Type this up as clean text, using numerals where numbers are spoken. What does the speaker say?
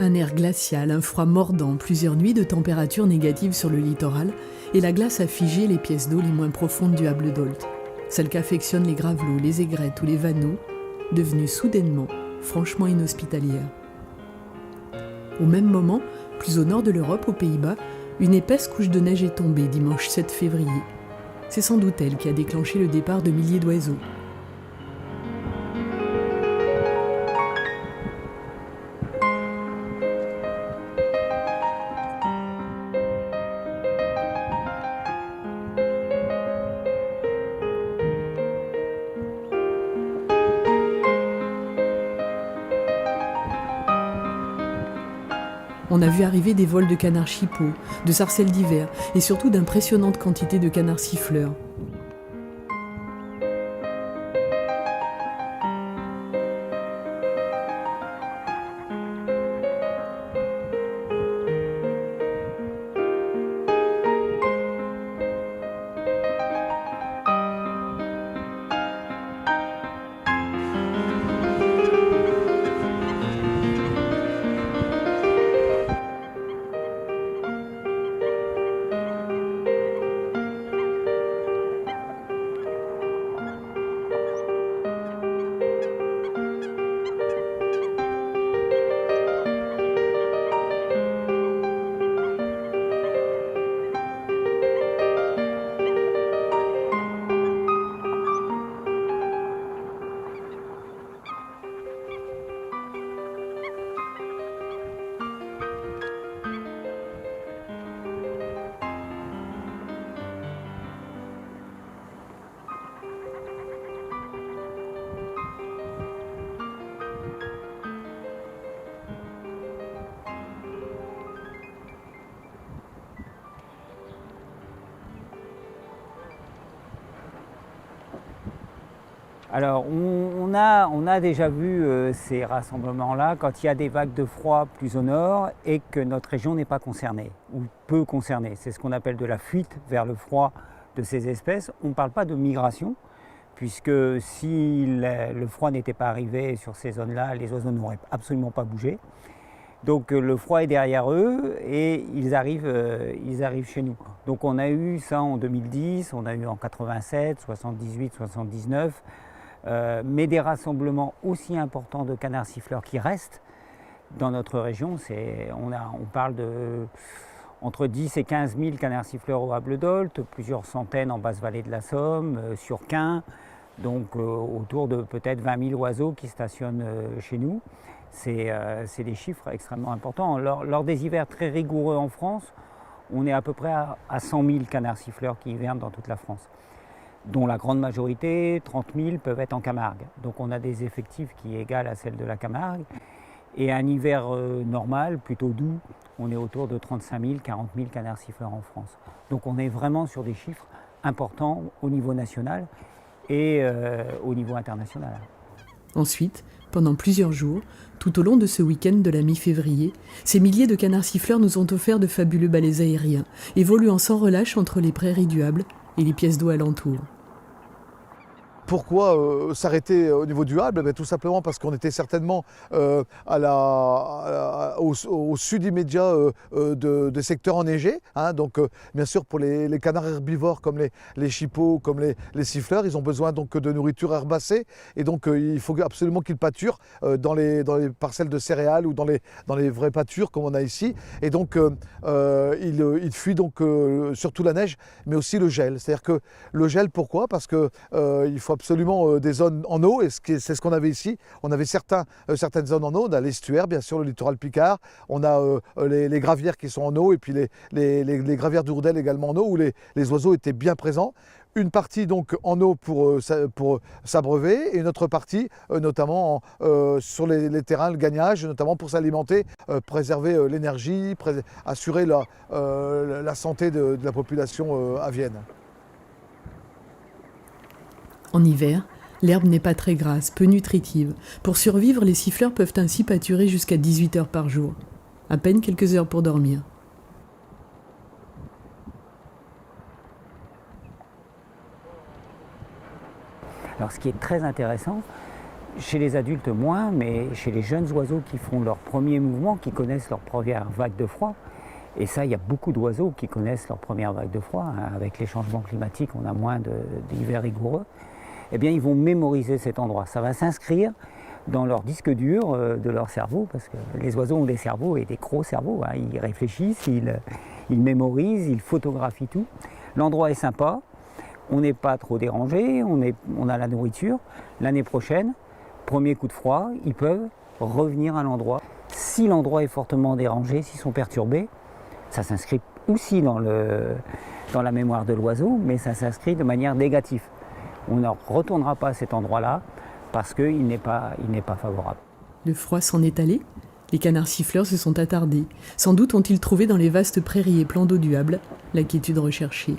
Un air glacial, un froid mordant, plusieurs nuits de température négative sur le littoral, et la glace a figé les pièces d'eau les moins profondes du Hable d'Olt, celles qu'affectionnent les gravelots, les aigrettes ou les vanneaux, devenues soudainement franchement inhospitalières. Au même moment, plus au nord de l'Europe, aux Pays-Bas, une épaisse couche de neige est tombée dimanche 7 février. C'est sans doute elle qui a déclenché le départ de milliers d'oiseaux. On a vu arriver des vols de canards chippeaux, de sarcelles d'hiver et surtout d'impressionnantes quantités de canards siffleurs. Alors, on a déjà vu ces rassemblements-là quand il y a des vagues de froid plus au nord et que notre région n'est pas concernée ou peu concernée. C'est ce qu'on appelle de la fuite vers le froid de ces espèces. On ne parle pas de migration, puisque si le froid n'était pas arrivé sur ces zones-là, les oiseaux n'auraient absolument pas bougé. Donc le froid est derrière eux et ils arrivent chez nous. Donc on a eu ça en 2010, on a eu en 87, 78, 79. Mais des rassemblements aussi importants de canards siffleurs qui restent dans notre région, on parle de entre 10 et 15 000 canards siffleurs au Hable d'Olt, plusieurs centaines en basse vallée de la Somme, sur Quin, donc autour de peut-être 20 000 oiseaux qui stationnent chez nous. C'est des chiffres extrêmement importants. Lors des hivers très rigoureux en France, on est à peu près à 100 000 canards siffleurs qui hivernent dans toute la France, dont la grande majorité, 30 000, peuvent être en Camargue. Donc on a des effectifs qui égalent à celles de la Camargue. Et un hiver normal, plutôt doux, on est autour de 35 000, 40 000 canards siffleurs en France. Donc on est vraiment sur des chiffres importants au niveau national et au niveau international. Ensuite, pendant plusieurs jours, tout au long de ce week-end de la mi-février, ces milliers de canards siffleurs nous ont offert de fabuleux ballets aériens, évoluant sans relâche entre les prairies du Hable et les pièces d'eau alentour. Pourquoi s'arrêter au niveau du Hable? Tout simplement parce qu'on était certainement au sud immédiat de secteurs enneigés. Donc bien sûr pour les canards herbivores comme les chippeaux, comme les siffleurs, ils ont besoin donc de nourriture herbacée. Et donc il faut absolument qu'ils pâturent dans les parcelles de céréales ou dans les vraies pâtures comme on a ici. Et donc ils fuient donc surtout la neige, mais aussi le gel. C'est-à-dire que le gel, pourquoi? Parce que il faut absolument des zones en eau, et c'est ce qu'on avait ici. On avait certaines zones en eau. On a l'estuaire, bien sûr, le littoral picard. On a les gravières qui sont en eau, et puis les gravières d'Ourdel également en eau, où les oiseaux étaient bien présents. Une partie donc en eau pour s'abreuver, et une autre partie notamment sur les terrains, le gagnage, notamment pour s'alimenter, préserver l'énergie, assurer la santé de la population avienne. En hiver, l'herbe n'est pas très grasse, peu nutritive. Pour survivre, les siffleurs peuvent ainsi pâturer jusqu'à 18 heures par jour. À peine quelques heures pour dormir. Alors ce qui est très intéressant, Chez les adultes moins, mais chez les jeunes oiseaux qui font leur premier mouvement, qui connaissent leur première vague de froid, et ça il y a beaucoup d'oiseaux qui connaissent leur première vague de froid, hein. Avec les changements climatiques on a moins d'hivers rigoureux, eh bien ils vont mémoriser cet endroit, ça va s'inscrire dans leur disque dur de leur cerveau, parce que les oiseaux ont des cerveaux et des gros cerveaux, hein. Ils réfléchissent, ils mémorisent, ils photographient tout. L'endroit est sympa, on n'est pas trop dérangé, on a la nourriture. L'année prochaine, premier coup de froid, ils peuvent revenir à l'endroit. Si l'endroit est fortement dérangé, s'ils sont perturbés, ça s'inscrit aussi dans la mémoire de l'oiseau, mais ça s'inscrit de manière négative. On ne retournera pas à cet endroit-là parce qu'il n'est pas favorable. Le froid s'en est allé. Les canards siffleurs se sont attardés. Sans doute ont-ils trouvé dans les vastes prairies et plans d'eau du Hable la quiétude recherchée.